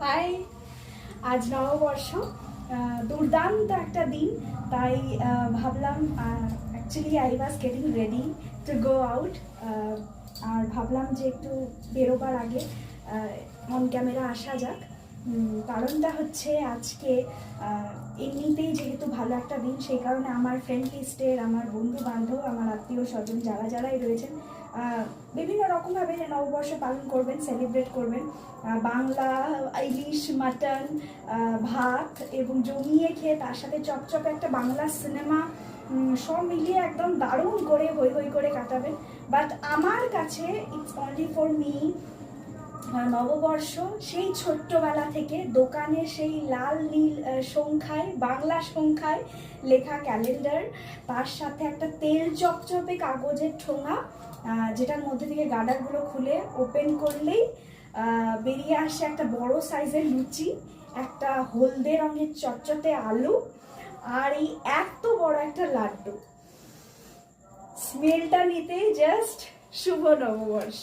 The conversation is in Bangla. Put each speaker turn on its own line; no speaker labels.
হাই, আজ নববর্ষ, দুর্দান্ত একটা দিন। তাই ভাবলাম, actually I was getting ready to go out. আর ভাবলাম যে একটু বেরোবার আগে অন ক্যামেরা আসা যাক। কারণটা হচ্ছে আজকে এমনিতেই যেহেতু ভালো একটা দিন, সেই কারণে আমার ফ্রেন্ড লিস্টের আমার বন্ধু বান্ধব, আমার আত্মীয় স্বজন যারাই রয়েছেন বিভিন্ন রকমভাবে নববর্ষ পালন করবেন, সেলিব্রেট করবেন। বাংলা ইলিশ মাটন ভাত এবং জমিয়ে খেয়ে তার সাথে চপচপে একটা বাংলা সিনেমা, সব মিলিয়ে একদম দারুণ করে হই হই করে কাটাবেন। বাট আমার কাছে ইটস অনলি ফর মি নববর্ষ সেই ছোট্টবেলা থেকে দোকানে সেই লাল নীল সংখ্যায়, বাংলা সংখ্যায় লেখা ক্যালেন্ডার, তার সাথে একটা তেল চপচপে কাগজের ঠোঙা, যেটার মধ্যে থেকে গার্ডারগুলো খুলে ওপেন করলেই বেরিয়ে আসে একটা বড় সাইজের লুচি, একটা হলদে রঙের চটচটে আলু, আর এই এত বড় একটা লাড্ডু। স্মেলটা নিতেই জাস্ট শুভ নববর্ষ।